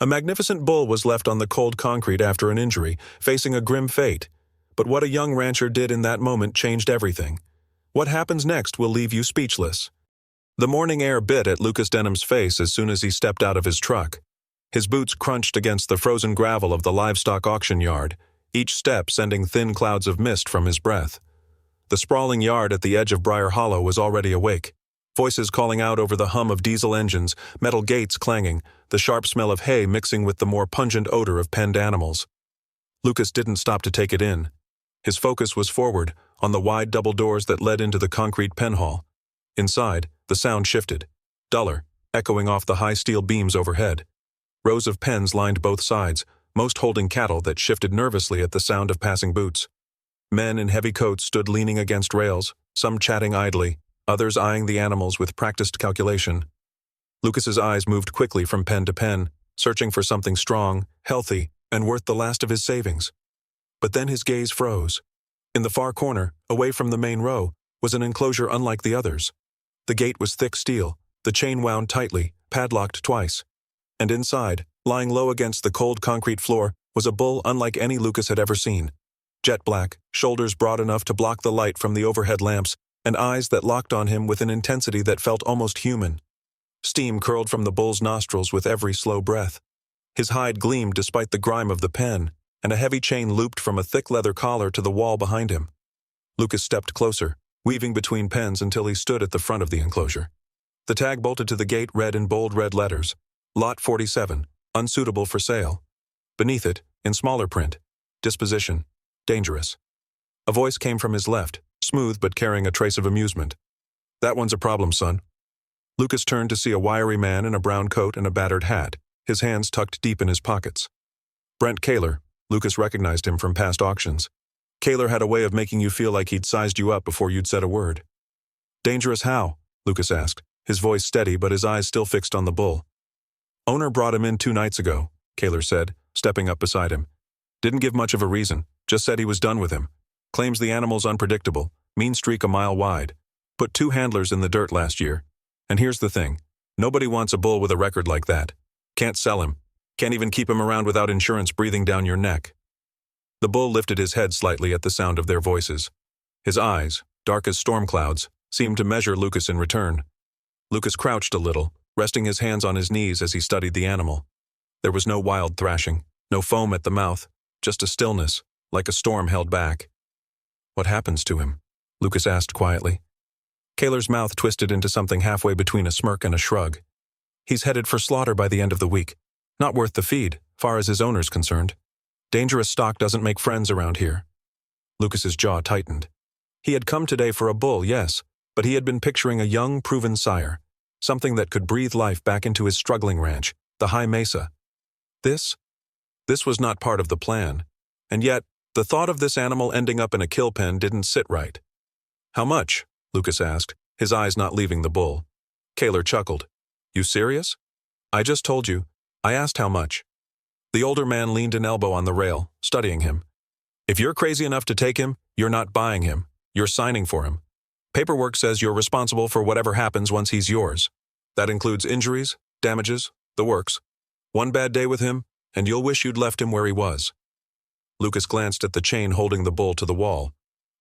A magnificent bull was left on the cold concrete after an injury, facing a grim fate. But what a young rancher did in that moment changed everything. What happens next will leave you speechless. The morning air bit at Lucas Denham's face as soon as he stepped out of his truck. His boots crunched against the frozen gravel of the livestock auction yard, each step sending thin clouds of mist from his breath. The sprawling yard at the edge of Briar Hollow was already awake. Voices calling out over the hum of diesel engines, metal gates clanging, the sharp smell of hay mixing with the more pungent odor of penned animals. Lucas didn't stop to take it in. His focus was forward, on the wide double doors that led into the concrete pen hall. Inside, the sound shifted, duller, echoing off the high steel beams overhead. Rows of pens lined both sides, most holding cattle that shifted nervously at the sound of passing boots. Men in heavy coats stood leaning against rails, some chatting idly, others eyeing the animals with practiced calculation. Lucas's eyes moved quickly from pen to pen, searching for something strong, healthy, and worth the last of his savings. But then his gaze froze. In the far corner, away from the main row, was an enclosure unlike the others. The gate was thick steel, the chain wound tightly, padlocked twice. And inside, lying low against the cold concrete floor, was a bull unlike any Lucas had ever seen. Jet black, shoulders broad enough to block the light from the overhead lamps, and eyes that locked on him with an intensity that felt almost human. Steam curled from the bull's nostrils with every slow breath. His hide gleamed despite the grime of the pen, and a heavy chain looped from a thick leather collar to the wall behind him. Lucas stepped closer, weaving between pens until he stood at the front of the enclosure. The tag bolted to the gate read in bold red letters, Lot 47, unsuitable for sale. Beneath it, in smaller print, disposition, dangerous. A voice came from his left, smooth but carrying a trace of amusement. That one's a problem, son. Lucas turned to see a wiry man in a brown coat and a battered hat, his hands tucked deep in his pockets. Brent Kaler. Lucas recognized him from past auctions. Kaler had a way of making you feel like he'd sized you up before you'd said a word. Dangerous how? Lucas asked, his voice steady but his eyes still fixed on the bull. Owner brought him in 2 nights ago, Kaler said, stepping up beside him. Didn't give much of a reason, just said he was done with him. Claims the animal's unpredictable, mean streak a mile wide. Put 2 handlers in the dirt last year. And here's the thing. Nobody wants a bull with a record like that. Can't sell him. Can't even keep him around without insurance breathing down your neck. The bull lifted his head slightly at the sound of their voices. His eyes, dark as storm clouds, seemed to measure Lucas in return. Lucas crouched a little, resting his hands on his knees as he studied the animal. There was no wild thrashing, no foam at the mouth, just a stillness, like a storm held back. What happens to him? Lucas asked quietly. Kaler's mouth twisted into something halfway between a smirk and a shrug. He's headed for slaughter by the end of the week. Not worth the feed, far as his owner's concerned. Dangerous stock doesn't make friends around here. Lucas's jaw tightened. He had come today for a bull, yes, but he had been picturing a young, proven sire, something that could breathe life back into his struggling ranch, the High Mesa. This was not part of the plan, and yet, the thought of this animal ending up in a kill pen didn't sit right. How much? Lucas asked, his eyes not leaving the bull. Kaler chuckled. You serious? I just told you. I asked how much. The older man leaned an elbow on the rail, studying him. If you're crazy enough to take him, you're not buying him. You're signing for him. Paperwork says you're responsible for whatever happens once he's yours. That includes injuries, damages, the works. One bad day with him, and you'll wish you'd left him where he was. Lucas glanced at the chain holding the bull to the wall.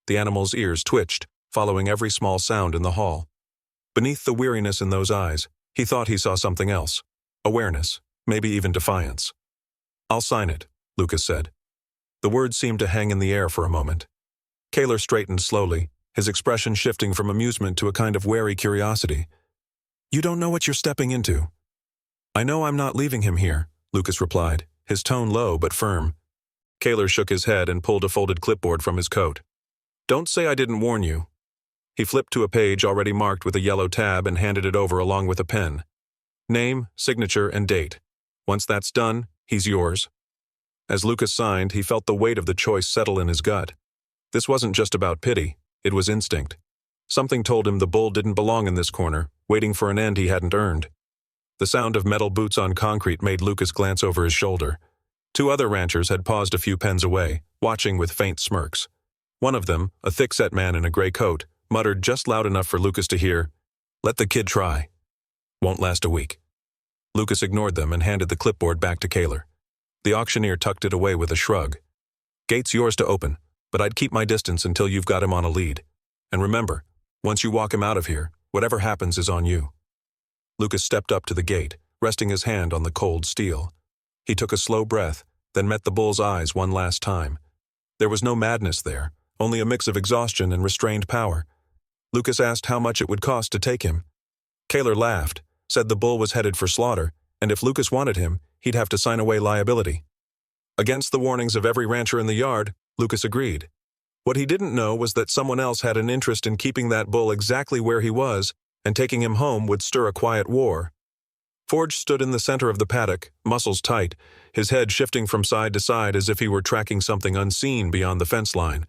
The animal's ears twitched, following every small sound in the hall. Beneath the weariness in those eyes, he thought he saw something else. Awareness, maybe even defiance. I'll sign it, Lucas said. The words seemed to hang in the air for a moment. Kaler straightened slowly, his expression shifting from amusement to a kind of wary curiosity. You don't know what you're stepping into. I know I'm not leaving him here, Lucas replied, his tone low but firm. Kaler shook his head and pulled a folded clipboard from his coat. Don't say I didn't warn you. He flipped to a page already marked with a yellow tab and handed it over along with a pen. Name, signature, and date. Once that's done, he's yours. As Lucas signed, he felt the weight of the choice settle in his gut. This wasn't just about pity, it was instinct. Something told him the bull didn't belong in this corner, waiting for an end he hadn't earned. The sound of metal boots on concrete made Lucas glance over his shoulder. 2 other ranchers had paused a few pens away, watching with faint smirks. One of them, a thick-set man in a gray coat, muttered just loud enough for Lucas to hear, "Let the kid try. Won't last a week." Lucas ignored them and handed the clipboard back to Kaler. The auctioneer tucked it away with a shrug. "Gate's yours to open, but I'd keep my distance until you've got him on a lead. And remember, once you walk him out of here, whatever happens is on you." Lucas stepped up to the gate, resting his hand on the cold steel. He took a slow breath, then met the bull's eyes one last time. There was no madness there, only a mix of exhaustion and restrained power. Lucas asked how much it would cost to take him. Kaler laughed, said the bull was headed for slaughter, and if Lucas wanted him, he'd have to sign away liability. Against the warnings of every rancher in the yard, Lucas agreed. What he didn't know was that someone else had an interest in keeping that bull exactly where he was, and taking him home would stir a quiet war. Forge stood in the center of the paddock, muscles tight, his head shifting from side to side as if he were tracking something unseen beyond the fence line.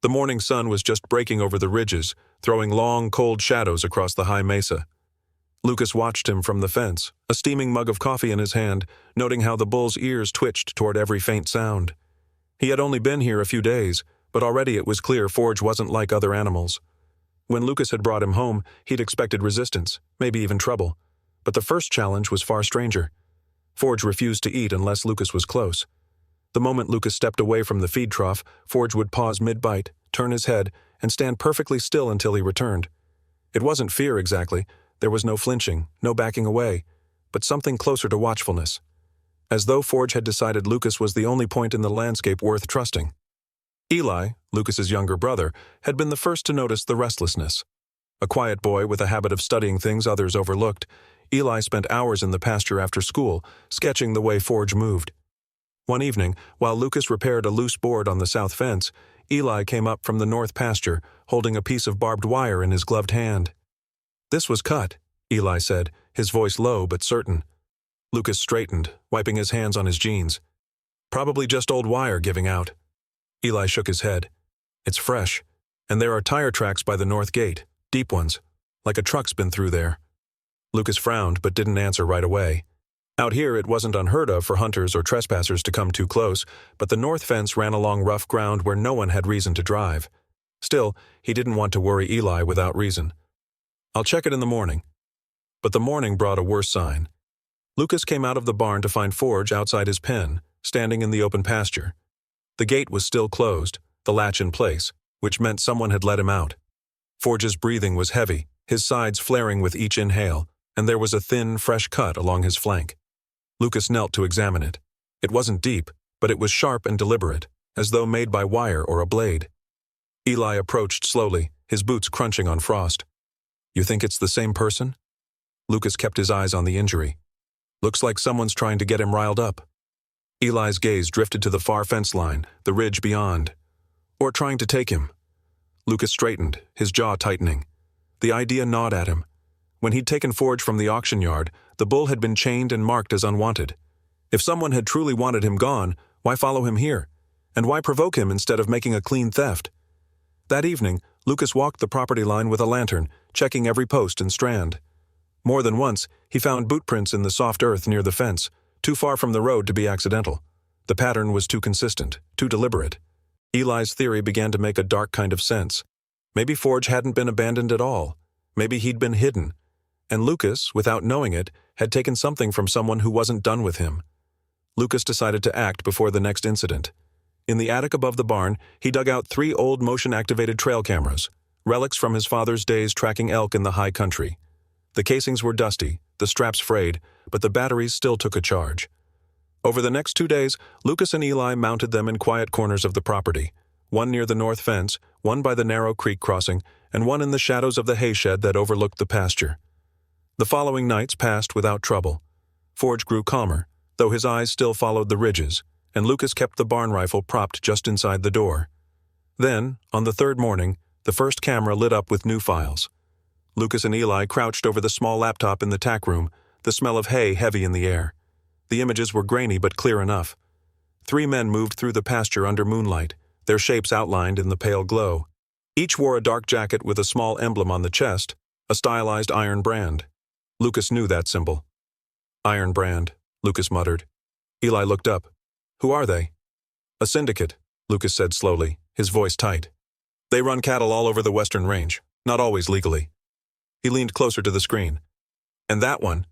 The morning sun was just breaking over the ridges, throwing long, cold shadows across the high mesa. Lucas watched him from the fence, a steaming mug of coffee in his hand, noting how the bull's ears twitched toward every faint sound. He had only been here a few days, but already it was clear Forge wasn't like other animals. When Lucas had brought him home, he'd expected resistance, maybe even trouble. But the first challenge was far stranger. Forge refused to eat unless Lucas was close. The moment Lucas stepped away from the feed trough, Forge would pause mid-bite, turn his head, and stand perfectly still until he returned. It wasn't fear exactly. There was no flinching, no backing away, but something closer to watchfulness. As though Forge had decided Lucas was the only point in the landscape worth trusting. Eli, Lucas's younger brother, had been the first to notice the restlessness. A quiet boy with a habit of studying things others overlooked, Eli spent hours in the pasture after school, sketching the way Forge moved. One evening, while Lucas repaired a loose board on the south fence, Eli came up from the north pasture, holding a piece of barbed wire in his gloved hand. "This was cut," Eli said, his voice low but certain. Lucas straightened, wiping his hands on his jeans. "Probably just old wire giving out." Eli shook his head. "It's fresh, and there are tire tracks by the north gate, deep ones, like a truck's been through there." Lucas frowned but didn't answer right away. Out here it wasn't unheard of for hunters or trespassers to come too close, but the north fence ran along rough ground where no one had reason to drive. Still, he didn't want to worry Eli without reason. "I'll check it in the morning." But the morning brought a worse sign. Lucas came out of the barn to find Forge outside his pen, standing in the open pasture. The gate was still closed, the latch in place, which meant someone had let him out. Forge's breathing was heavy, his sides flaring with each inhale, and there was a thin, fresh cut along his flank. Lucas knelt to examine it. It wasn't deep, but it was sharp and deliberate, as though made by wire or a blade. Eli approached slowly, his boots crunching on frost. "You think it's the same person?" Lucas kept his eyes on the injury. "Looks like someone's trying to get him riled up." Eli's gaze drifted to the far fence line, the ridge beyond. "Or trying to take him." Lucas straightened, his jaw tightening. The idea gnawed at him. When he'd taken Forge from the auction yard, the bull had been chained and marked as unwanted. If someone had truly wanted him gone, why follow him here? And why provoke him instead of making a clean theft? That evening, Lucas walked the property line with a lantern, checking every post and strand. More than once, he found boot prints in the soft earth near the fence, too far from the road to be accidental. The pattern was too consistent, too deliberate. Eli's theory began to make a dark kind of sense. Maybe Forge hadn't been abandoned at all. Maybe he'd been hidden. And Lucas, without knowing it, had taken something from someone who wasn't done with him. Lucas decided to act before the next incident. In the attic above the barn, he dug out 3 old motion-activated trail cameras, relics from his father's days tracking elk in the high country. The casings were dusty, the straps frayed, but the batteries still took a charge. Over the next 2 days, Lucas and Eli mounted them in quiet corners of the property, one near the north fence, one by the narrow creek crossing, and one in the shadows of the hayshed that overlooked the pasture. The following nights passed without trouble. Forge grew calmer, though his eyes still followed the ridges, and Lucas kept the barn rifle propped just inside the door. Then, on the 3rd morning, the first camera lit up with new files. Lucas and Eli crouched over the small laptop in the tack room, the smell of hay heavy in the air. The images were grainy but clear enough. 3 men moved through the pasture under moonlight, their shapes outlined in the pale glow. Each wore a dark jacket with a small emblem on the chest, a stylized iron brand. Lucas knew that symbol. "Iron brand," Lucas muttered. Eli looked up. "Who are they?" "A syndicate," Lucas said slowly, his voice tight. "They run cattle all over the western range, not always legally." He leaned closer to the screen. "And that one?"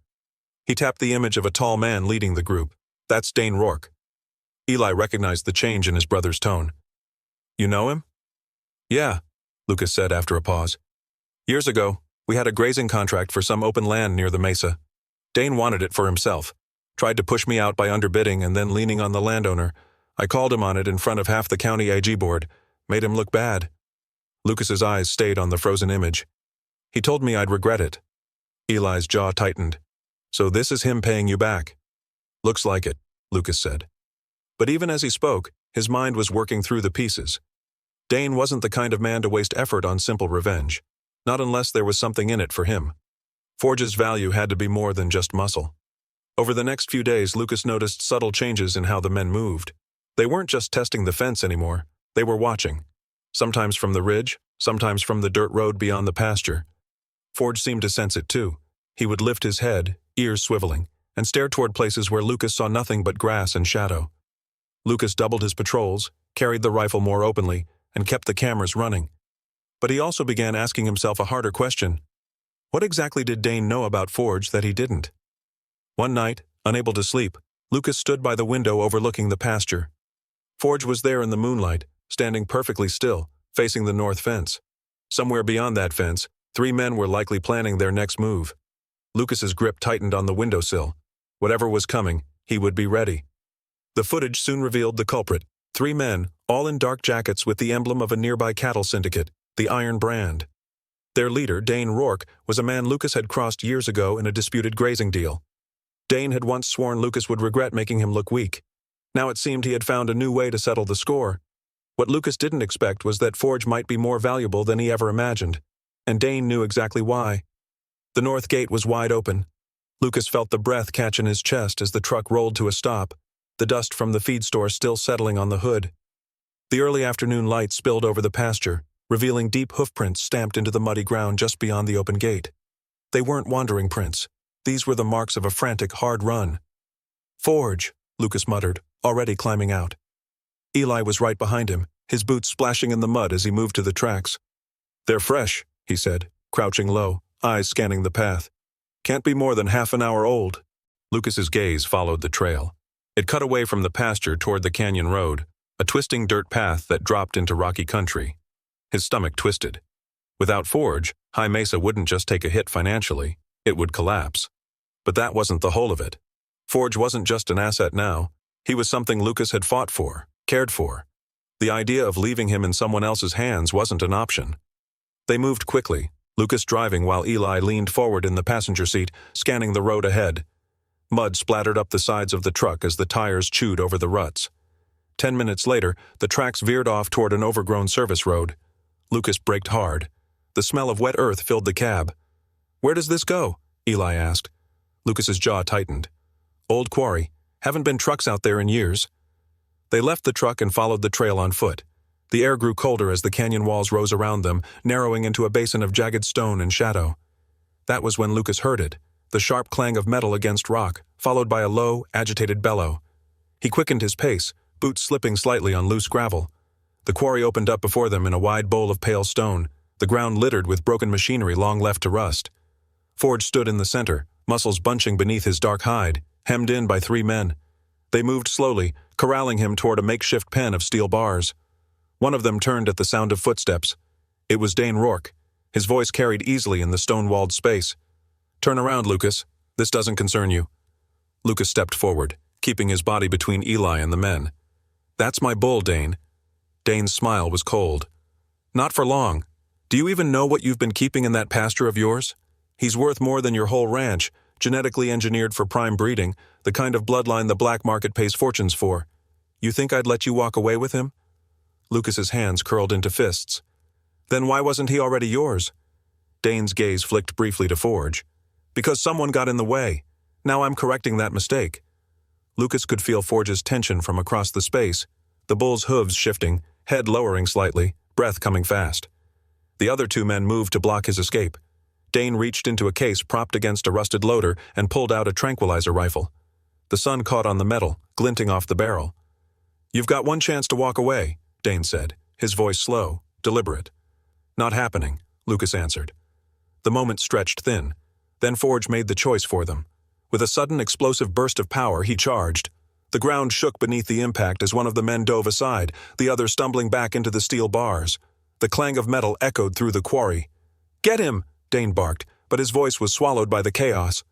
He tapped the image of a tall man leading the group. That's Dane Rourke. Eli recognized the change in his brother's tone. You know him? Yeah, Lucas said after a pause. Years ago, we had a grazing contract for some open land near the mesa. Dane wanted it for himself. Tried to push me out by underbidding and then leaning on the landowner. I called him on it in front of half the county AG board. Made him look bad. Lucas's eyes stayed on the frozen image. He told me I'd regret it. Eli's jaw tightened. So this is him paying you back? Looks like it, Lucas said. But even as he spoke, his mind was working through the pieces. Dane wasn't the kind of man to waste effort on simple revenge. Not unless there was something in it for him. Forge's value had to be more than just muscle. Over the next few days, Lucas noticed subtle changes in how the men moved. They weren't just testing the fence anymore. They were watching. Sometimes from the ridge, sometimes from the dirt road beyond the pasture. Forge seemed to sense it too. He would lift his head, ears swiveling, and stare toward places where Lucas saw nothing but grass and shadow. Lucas doubled his patrols, carried the rifle more openly, and kept the cameras running. But he also began asking himself a harder question. What exactly did Dane know about Forge that he didn't? One night, unable to sleep, Lucas stood by the window overlooking the pasture. Forge was there in the moonlight, standing perfectly still, facing the north fence. Somewhere beyond that fence, 3 men were likely planning their next move. Lucas's grip tightened on the windowsill. Whatever was coming, he would be ready. The footage soon revealed the culprit. 3 men, all in dark jackets with the emblem of a nearby cattle syndicate, the Iron Brand. Their leader, Dane Rourke, was a man Lucas had crossed years ago in a disputed grazing deal. Dane had once sworn Lucas would regret making him look weak. Now it seemed he had found a new way to settle the score. What Lucas didn't expect was that Forge might be more valuable than he ever imagined, and Dane knew exactly why. The north gate was wide open. Lucas felt the breath catch in his chest as the truck rolled to a stop, the dust from the feed store still settling on the hood. The early afternoon light spilled over the pasture, revealing deep hoofprints stamped into the muddy ground just beyond the open gate. They weren't wandering prints. These were the marks of a frantic, hard run. Forge, Lucas muttered, already climbing out. Eli was right behind him, his boots splashing in the mud as he moved to the tracks. They're fresh, he said, crouching low, eyes scanning the path. Can't be more than half an hour old. Lucas's gaze followed the trail. It cut away from the pasture toward the canyon road, a twisting dirt path that dropped into rocky country. His stomach twisted. Without Forge, High Mesa wouldn't just take a hit financially, it would collapse. But that wasn't the whole of it. Forge wasn't just an asset now. He was something Lucas had fought for, cared for. The idea of leaving him in someone else's hands wasn't an option. They moved quickly, Lucas driving while Eli leaned forward in the passenger seat, scanning the road ahead. Mud splattered up the sides of the truck as the tires chewed over the ruts. 10 minutes later, the tracks veered off toward an overgrown service road. Lucas braked hard. The smell of wet earth filled the cab. Where does this go? Eli asked. Lucas's jaw tightened. Old quarry. Haven't been trucks out there in years. They left the truck and followed the trail on foot. The air grew colder as the canyon walls rose around them, narrowing into a basin of jagged stone and shadow. That was when Lucas heard it, the sharp clang of metal against rock, followed by a low, agitated bellow. He quickened his pace, boots slipping slightly on loose gravel. The quarry opened up before them in a wide bowl of pale stone, the ground littered with broken machinery long left to rust. Forge stood in the center, muscles bunching beneath his dark hide, hemmed in by 3 men. They moved slowly, corralling him toward a makeshift pen of steel bars. One of them turned at the sound of footsteps. It was Dane Rourke, his voice carried easily in the stone-walled space. Turn around, Lucas. This doesn't concern you. Lucas stepped forward, keeping his body between Eli and the men. That's my bull, Dane. Dane's smile was cold. Not for long. Do you even know what you've been keeping in that pasture of yours? He's worth more than your whole ranch, genetically engineered for prime breeding, the kind of bloodline the black market pays fortunes for. You think I'd let you walk away with him? Lucas's hands curled into fists. Then why wasn't he already yours? Dane's gaze flicked briefly to Forge. Because someone got in the way. Now I'm correcting that mistake. Lucas could feel Forge's tension from across the space, the bull's hooves shifting, head lowering slightly, breath coming fast. The other 2 men moved to block his escape. Dane reached into a case propped against a rusted loader and pulled out a tranquilizer rifle. The sun caught on the metal, glinting off the barrel. You've got one chance to walk away, Dane said, his voice slow, deliberate. Not happening, Lucas answered. The moment stretched thin. Then Forge made the choice for them. With a sudden explosive burst of power, he charged. The ground shook beneath the impact as one of the men dove aside, the other stumbling back into the steel bars. The clang of metal echoed through the quarry. "Get him!" Dane barked, but his voice was swallowed by the chaos.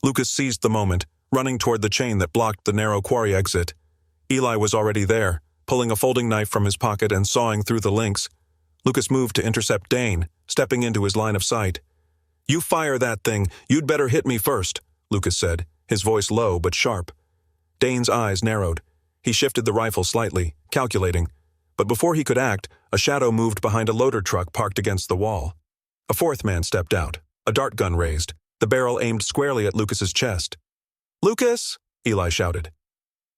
Lucas seized the moment, running toward the chain that blocked the narrow quarry exit. Eli was already there, pulling a folding knife from his pocket and sawing through the links. Lucas moved to intercept Dane, stepping into his line of sight. "You fire that thing, you'd better hit me first," Lucas said, his voice low but sharp. Dane's eyes narrowed. He shifted the rifle slightly, calculating. But before he could act, a shadow moved behind a loader truck parked against the wall. A fourth man stepped out, a dart gun raised, the barrel aimed squarely at Lucas's chest. "Lucas!" Eli shouted.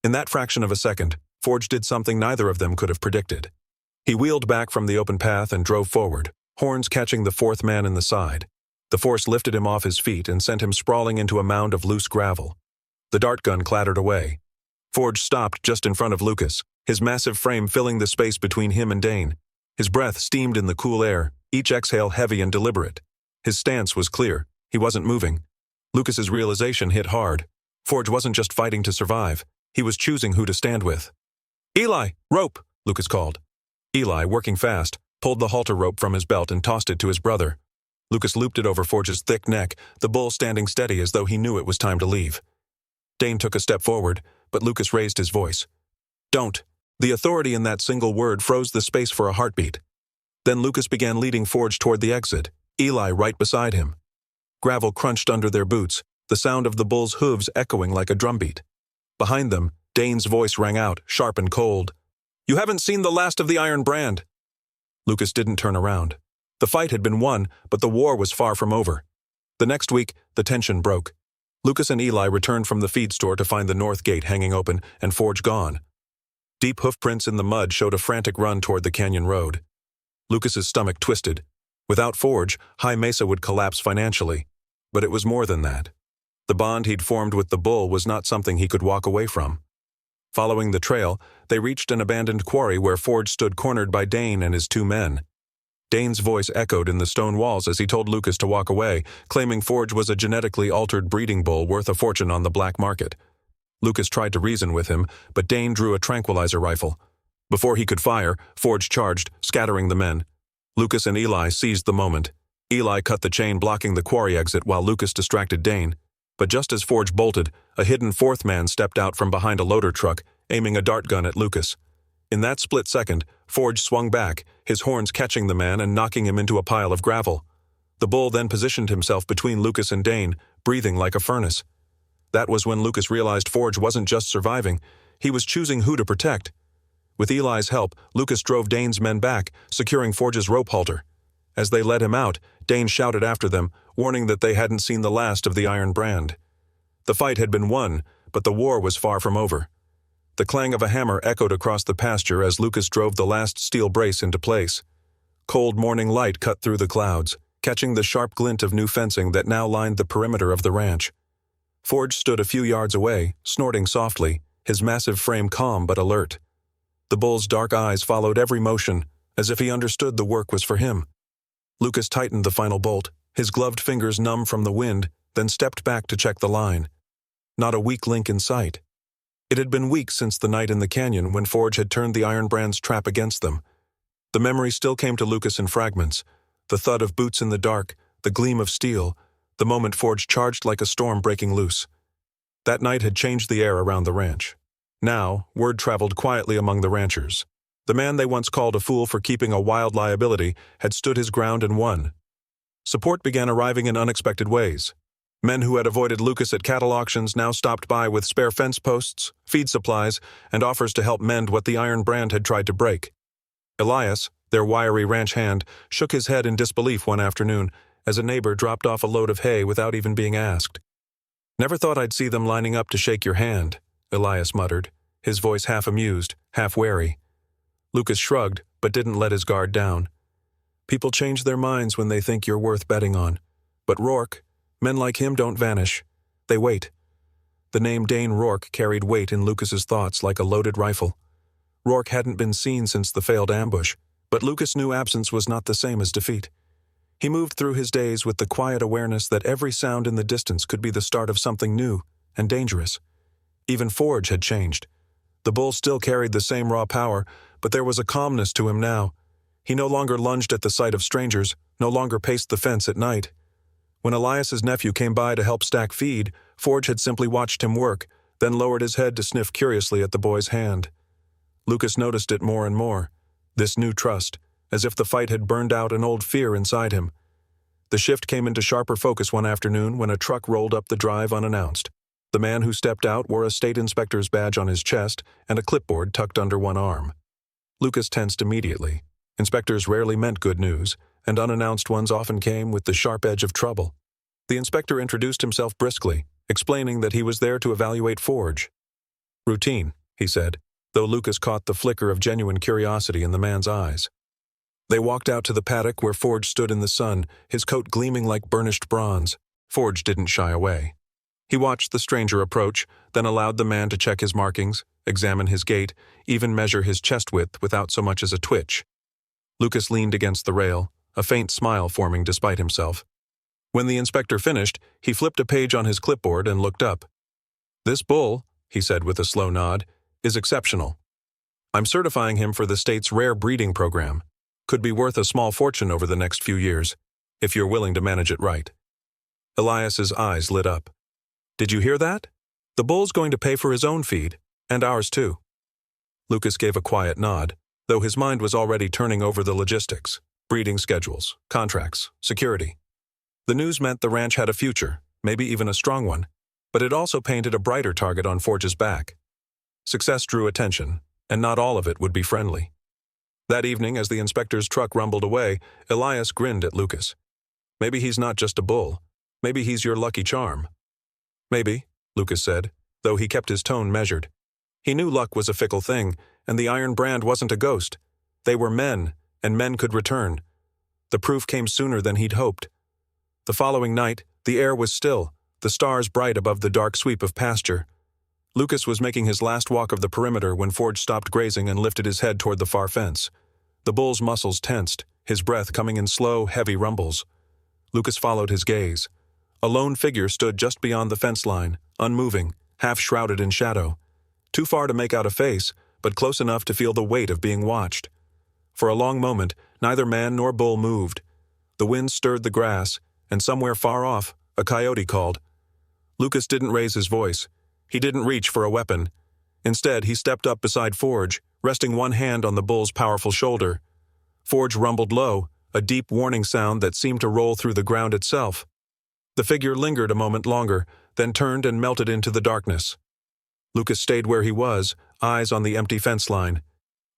In that fraction of a second, Forge did something neither of them could have predicted. He wheeled back from the open path and drove forward, horns catching the fourth man in the side. The force lifted him off his feet and sent him sprawling into a mound of loose gravel. The dart gun clattered away. Forge stopped just in front of Lucas, his massive frame filling the space between him and Dane. His breath steamed in the cool air, each exhale heavy and deliberate. His stance was clear. He wasn't moving. Lucas's realization hit hard. Forge wasn't just fighting to survive. He was choosing who to stand with. "Eli, rope!" Lucas called. Eli, working fast, pulled the halter rope from his belt and tossed it to his brother. Lucas looped it over Forge's thick neck, the bull standing steady as though he knew it was time to leave. Dane took a step forward, but Lucas raised his voice. "Don't." The authority in that single word froze the space for a heartbeat. Then Lucas began leading Forge toward the exit, Eli right beside him. Gravel crunched under their boots, the sound of the bull's hooves echoing like a drumbeat. Behind them, Dane's voice rang out, sharp and cold. "You haven't seen the last of the Iron Brand." Lucas didn't turn around. The fight had been won, but the war was far from over. The next week, the tension broke. Lucas and Eli returned from the feed store to find the north gate hanging open and Forge gone. Deep hoofprints in the mud showed a frantic run toward the canyon road. Lucas's stomach twisted. Without Forge, High Mesa would collapse financially. But it was more than that. The bond he'd formed with the bull was not something he could walk away from. Following the trail, they reached an abandoned quarry where Forge stood cornered by Dane and his two men. Dane's voice echoed in the stone walls as he told Lucas to walk away, claiming Forge was a genetically altered breeding bull worth a fortune on the black market. Lucas tried to reason with him, but Dane drew a tranquilizer rifle. Before he could fire, Forge charged, scattering the men. Lucas and Eli seized the moment. Eli cut the chain blocking the quarry exit while Lucas distracted Dane. But just as Forge bolted, a hidden fourth man stepped out from behind a loader truck, aiming a dart gun at Lucas. In that split second, Forge swung back, his horns catching the man and knocking him into a pile of gravel. The bull then positioned himself between Lucas and Dane, breathing like a furnace. That was when Lucas realized Forge wasn't just surviving, he was choosing who to protect. With Eli's help, Lucas drove Dane's men back, securing Forge's rope halter. As they led him out, Dane shouted after them, warning that they hadn't seen the last of the Iron Brand. The fight had been won, but the war was far from over. The clang of a hammer echoed across the pasture as Lucas drove the last steel brace into place. Cold morning light cut through the clouds, catching the sharp glint of new fencing that now lined the perimeter of the ranch. Forge stood a few yards away, snorting softly, his massive frame calm but alert. The bull's dark eyes followed every motion, as if he understood the work was for him. Lucas tightened the final bolt, his gloved fingers numb from the wind, then stepped back to check the line. Not a weak link in sight. It had been weeks since the night in the canyon when Forge had turned the Iron Brand's trap against them. The memory still came to Lucas in fragments, the thud of boots in the dark, the gleam of steel, the moment Forge charged like a storm breaking loose. That night had changed the air around the ranch. Now, word traveled quietly among the ranchers. The man they once called a fool for keeping a wild liability had stood his ground and won. Support began arriving in unexpected ways. Men who had avoided Lucas at cattle auctions now stopped by with spare fence posts, feed supplies, and offers to help mend what the Iron Brand had tried to break. Elias, their wiry ranch hand, shook his head in disbelief one afternoon as a neighbor dropped off a load of hay without even being asked. "Never thought I'd see them lining up to shake your hand," Elias muttered, his voice half amused, half wary. Lucas shrugged, but didn't let his guard down. "People change their minds when they think you're worth betting on. But Rourke, men like him don't vanish. They wait." The name Dane Rourke carried weight in Lucas's thoughts like a loaded rifle. Rourke hadn't been seen since the failed ambush, but Lucas knew absence was not the same as defeat. He moved through his days with the quiet awareness that every sound in the distance could be the start of something new, and dangerous. Even Forge had changed. The bull still carried the same raw power, but there was a calmness to him now. He no longer lunged at the sight of strangers, no longer paced the fence at night. When Elias's nephew came by to help stack feed, Forge had simply watched him work, then lowered his head to sniff curiously at the boy's hand. Lucas noticed it more and more, this new trust, as if the fight had burned out an old fear inside him. The shift came into sharper focus one afternoon when a truck rolled up the drive unannounced. The man who stepped out wore a state inspector's badge on his chest and a clipboard tucked under one arm. Lucas tensed immediately. Inspectors rarely meant good news, and unannounced ones often came with the sharp edge of trouble. The inspector introduced himself briskly, explaining that he was there to evaluate Forge. "Routine," he said, though Lucas caught the flicker of genuine curiosity in the man's eyes. They walked out to the paddock where Forge stood in the sun, his coat gleaming like burnished bronze. Forge didn't shy away. He watched the stranger approach, then allowed the man to check his markings, examine his gait, even measure his chest width without so much as a twitch. Lucas leaned against the rail, a faint smile forming despite himself. When the inspector finished, he flipped a page on his clipboard and looked up. "This bull," he said with a slow nod, "is exceptional. I'm certifying him for the state's rare breeding program. Could be worth a small fortune over the next few years, if you're willing to manage it right." Elias's eyes lit up. "Did you hear that? The bull's going to pay for his own feed, and ours too." Lucas gave a quiet nod, though his mind was already turning over the logistics, breeding schedules, contracts, security. The news meant the ranch had a future, maybe even a strong one, but it also painted a brighter target on Forge's back. Success drew attention, and not all of it would be friendly. That evening, as the inspector's truck rumbled away, Elias grinned at Lucas. "Maybe he's not just a bull. Maybe he's your lucky charm." "Maybe," Lucas said, though he kept his tone measured. He knew luck was a fickle thing, and the Iron Brand wasn't a ghost. They were men, and men could return. The proof came sooner than he'd hoped. The following night, the air was still, the stars bright above the dark sweep of pasture. Lucas was making his last walk of the perimeter when Forge stopped grazing and lifted his head toward the far fence. The bull's muscles tensed, his breath coming in slow, heavy rumbles. Lucas followed his gaze. A lone figure stood just beyond the fence line, unmoving, half shrouded in shadow. Too far to make out a face, but close enough to feel the weight of being watched. For a long moment, neither man nor bull moved. The wind stirred the grass, and somewhere far off, a coyote called. Lucas didn't raise his voice. He didn't reach for a weapon. Instead, he stepped up beside Forge, resting one hand on the bull's powerful shoulder. Forge rumbled low, a deep warning sound that seemed to roll through the ground itself. The figure lingered a moment longer, then turned and melted into the darkness. Lucas stayed where he was, eyes on the empty fence line.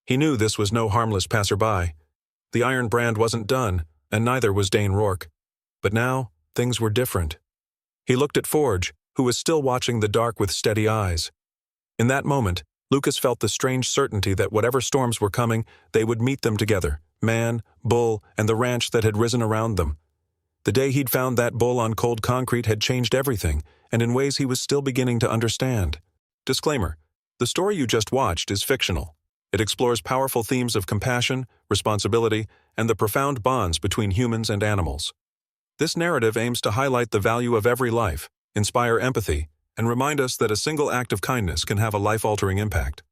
He knew this was no harmless passerby. The Iron Brand wasn't done, and neither was Dane Rourke. But now, things were different. He looked at Forge, who was still watching the dark with steady eyes. In that moment, Lucas felt the strange certainty that whatever storms were coming, they would meet them together, man, bull, and the ranch that had risen around them. The day he'd found that bull on cold concrete had changed everything, and in ways he was still beginning to understand. Disclaimer: the story you just watched is fictional. It explores powerful themes of compassion, responsibility, and the profound bonds between humans and animals. This narrative aims to highlight the value of every life, inspire empathy, and remind us that a single act of kindness can have a life-altering impact.